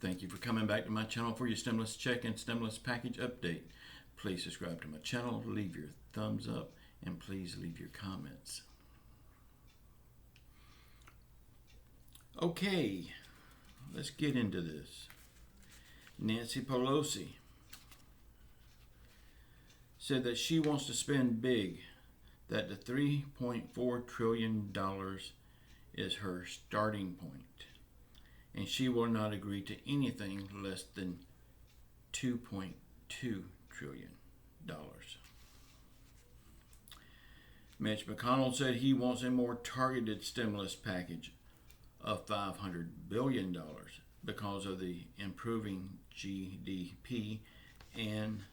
Thank you for coming back to my channel for your stimulus check and stimulus package update. Please subscribe to my channel, leave your thumbs up, and please leave your comments. Okay, let's get into this. Nancy Pelosi said that she wants to spend big, that the $3.4 trillion is her starting point, and she will not agree to anything less than $2.2 trillion. Mitch McConnell said he wants a more targeted stimulus package of $500 billion because of the improving GDP and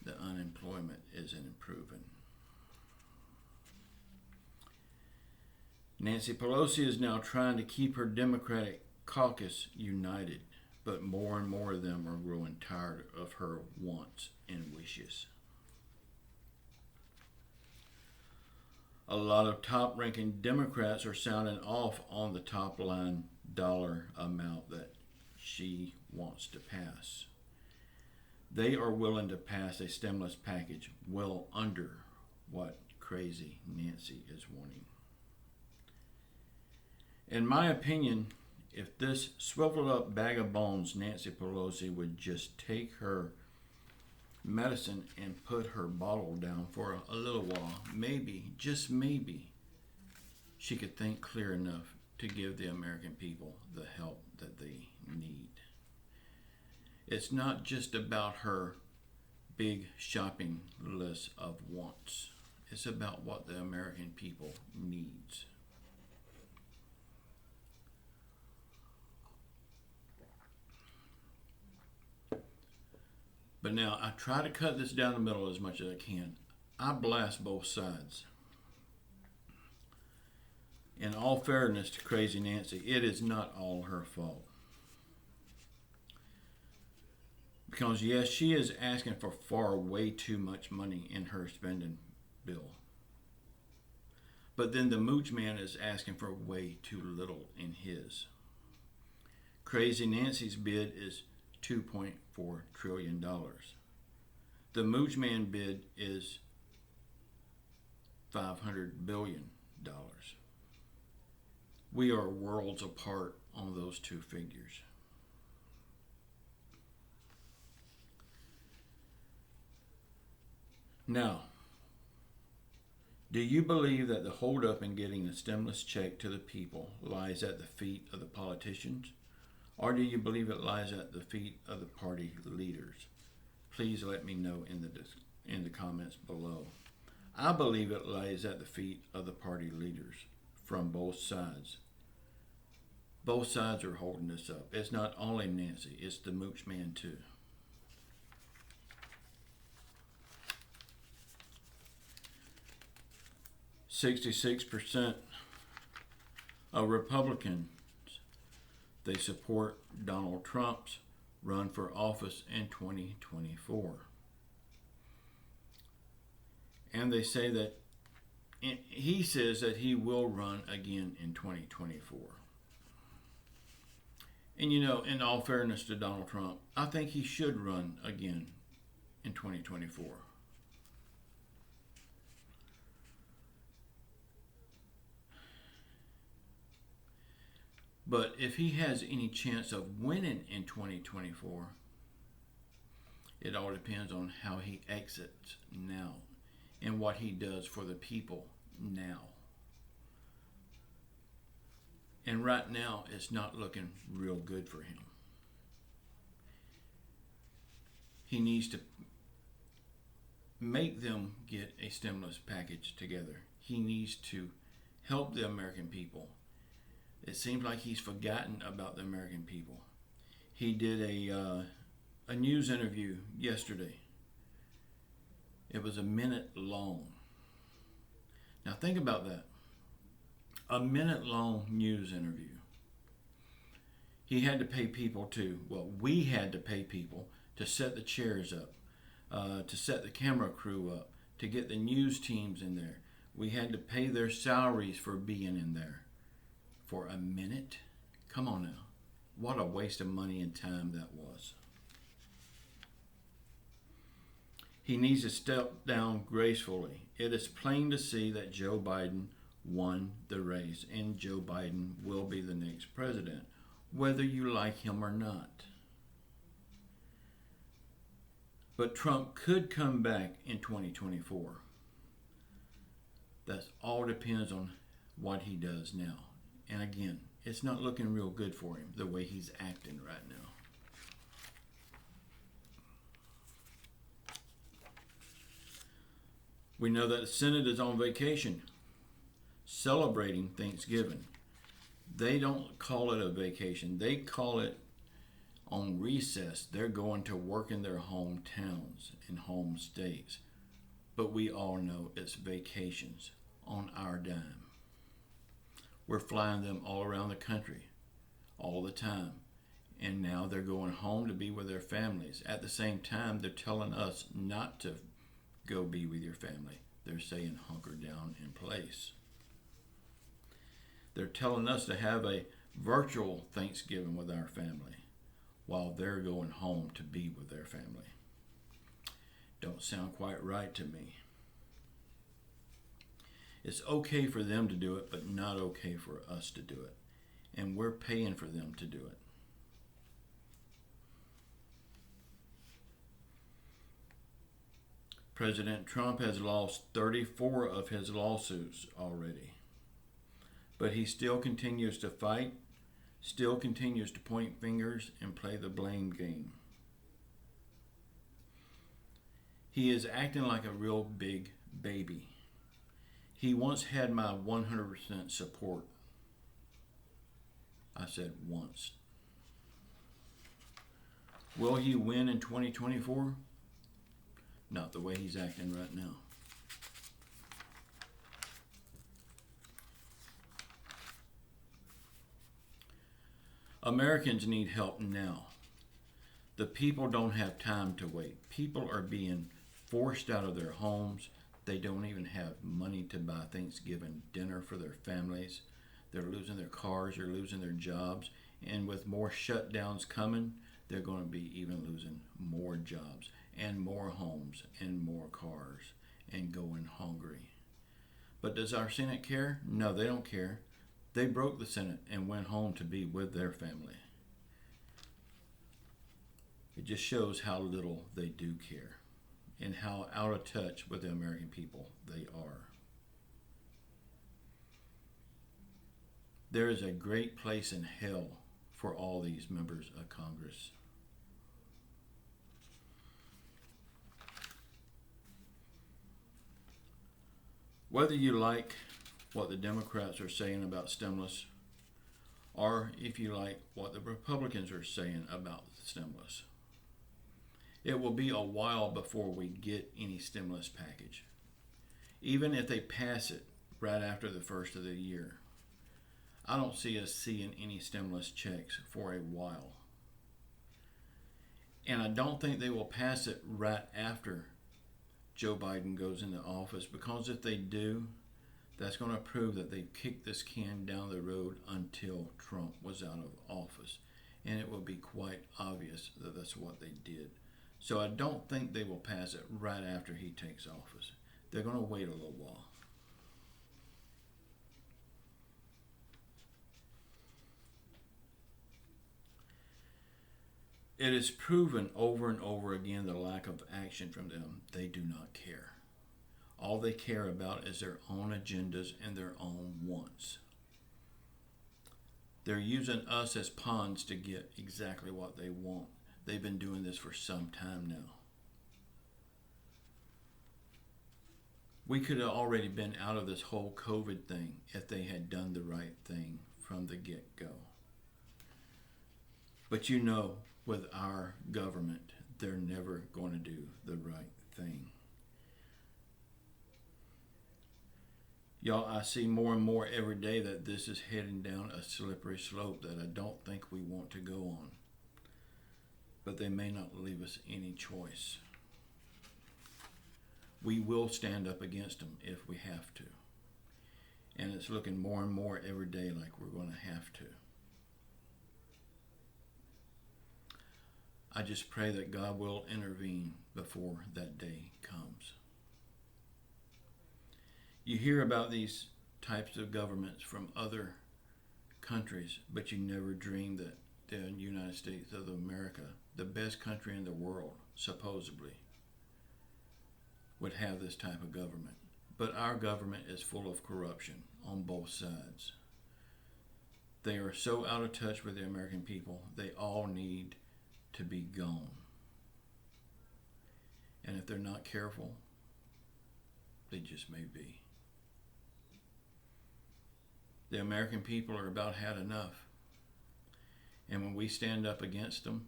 the unemployment isn't improving. Nancy Pelosi is now trying to keep her Democratic caucus united, but more and more of them are growing tired of her wants and wishes. A lot of top-ranking Democrats are sounding off on the top line dollar amount that she wants to pass. They are willing to pass a stimulus package well under what crazy Nancy is wanting. In my opinion, if this swiveled up bag of bones Nancy Pelosi would just take her medicine and put her bottle down for a little while, maybe, just maybe, she could think clear enough to give the American people the help that they need. It's not just about her big shopping list of wants. It's about what the American people needs. But now, I try to cut this down the middle as much as I can. I blast both sides. In all fairness to Crazy Nancy, it is not all her fault. Because yes, she is asking for way too much money in her spending bill. But then the mooch man is asking for way too little in his. Crazy Nancy's bid is $2.4 trillion. The mooch man bid is $500 billion. We are worlds apart on those two figures. Now, do you believe that the holdup in getting the stimulus check to the people lies at the feet of the politicians? Or do you believe it lies at the feet of the party leaders? Please let me know in the comments below. I believe it lies at the feet of the party leaders from both sides. Both sides are holding this up. It's not only Nancy, it's the mooch man too. %66% of Republicans, they support Donald Trump's run for office in 2024. And they say that he says that he will run again in 2024. And you know, in all fairness to Donald Trump, I think he should run again in 2024. But if he has any chance of winning in 2024, it all depends on how he exits now and what he does for the people now. And right now, it's not looking real good for him. He needs to make them get a stimulus package together. He needs to help the American people. It seems like he's forgotten about the American people. He did a news interview yesterday. It was a minute long. Now think about that. A minute long news interview. He had to pay people we had to pay people to set the chairs up, to set the camera crew up, to get the news teams in there. We had to pay their salaries for being in there. For a minute? Come on now. What a waste of money and time that was. He needs to step down gracefully. It is plain to see that Joe Biden won the race, and Joe Biden will be the next president, whether you like him or not. But Trump could come back in 2024. That all depends on what he does now. And again, it's not looking real good for him, the way he's acting right now. We know that the Senate is on vacation, celebrating Thanksgiving. They don't call it a vacation. They call it on recess. They're going to work in their hometowns and home states. But we all know it's vacations on our dime. We're flying them all around the country all the time. And now they're going home to be with their families. At the same time, they're telling us not to go be with your family. They're saying hunker down in place. They're telling us to have a virtual Thanksgiving with our family while they're going home to be with their family. Don't sound quite right to me. It's okay for them to do it, but not okay for us to do it. And we're paying for them to do it. President Trump has lost 34 of his lawsuits already. But he still continues to fight, still continues to point fingers and play the blame game. He is acting like a real big baby. He once had my 100% support. I said once. Will he win in 2024? Not the way he's acting right now. Americans need help now. The people don't have time to wait. People are being forced out of their homes. They don't even have money to buy Thanksgiving dinner for their families. They're losing their cars, they're losing their jobs. And with more shutdowns coming, they're going to be even losing more jobs and more homes and more cars and going hungry. But does our Senate care? No, they don't care. They broke the Senate and went home to be with their family. It just shows how little they do care and how out of touch with the American people they are. There is a great place in hell for all these members of Congress. Whether you like what the Democrats are saying about stimulus, or if you like what the Republicans are saying about the stimulus, it will be a while before we get any stimulus package. Even if they pass it right after the first of the year, I don't see us seeing any stimulus checks for a while. And I don't think they will pass it right after Joe Biden goes into office, because if they do, that's going to prove that they kicked this can down the road until Trump was out of office. And it will be quite obvious that that's what they did. So I don't think they will pass it right after he takes office. They're going to wait a little while. It is proven over and over again the lack of action from them. They do not care. All they care about is their own agendas and their own wants. They're using us as pawns to get exactly what they want. They've been doing this for some time now. We could have already been out of this whole COVID thing if they had done the right thing from the get-go. But you know, with our government, they're never going to do the right thing. Y'all, I see more and more every day that this is heading down a slippery slope that I don't think we want to go on. But they may not leave us any choice. We will stand up against them if we have to. And it's looking more and more every day like we're going to have to. I just pray that God will intervene before that day comes. You hear about these types of governments from other countries, but you never dream that the United States of America, the best country in the world, supposedly, would have this type of government. But our government is full of corruption on both sides. They are so out of touch with the American people, they all need to be gone. And if they're not careful, they just may be. The American people are about had enough. And when we stand up against them,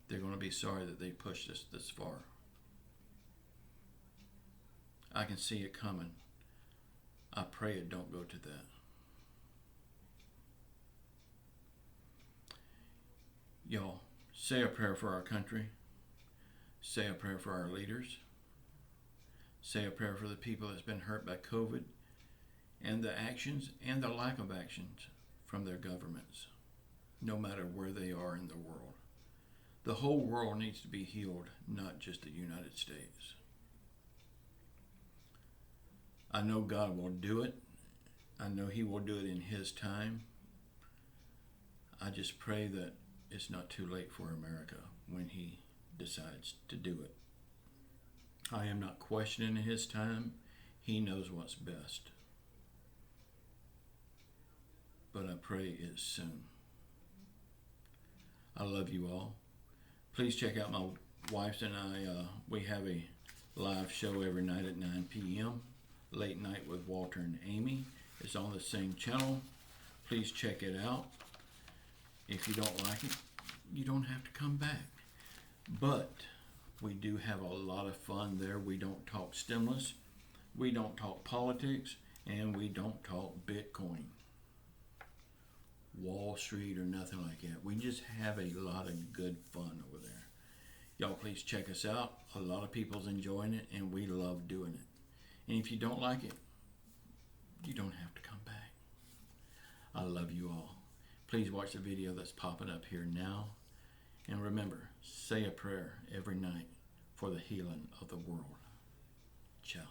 they're going to be sorry that they pushed us this far. I can see it coming. I pray it don't go to that. Y'all, say a prayer for our country. Say a prayer for our leaders. Say a prayer for the people that's been hurt by COVID and the actions and the lack of actions from their governments, no matter where they are in the world. The whole world needs to be healed, not just the United States. I know God will do it. I know He will do it in His time. I just pray that it's not too late for America when He decides to do it. I am not questioning His time. He knows what's best. But I pray it's soon. I love you all. Please check out my wife's and I. We have a live show every night at 9 p.m. Late Night with Walter and Amy. It's on the same channel. Please check it out. If you don't like it, you don't have to come back. But we do have a lot of fun there. We don't talk stimulus. We don't talk politics. And we don't talk Bitcoin, Wall Street, or nothing like that. We just have a lot of good fun over there. Y'all please check us out. A lot of people's enjoying it, and we love doing it. And if you don't like it, you don't have to come back. I love you all. Please watch the video that's popping up here now. And remember, say a prayer every night for the healing of the world. Ciao.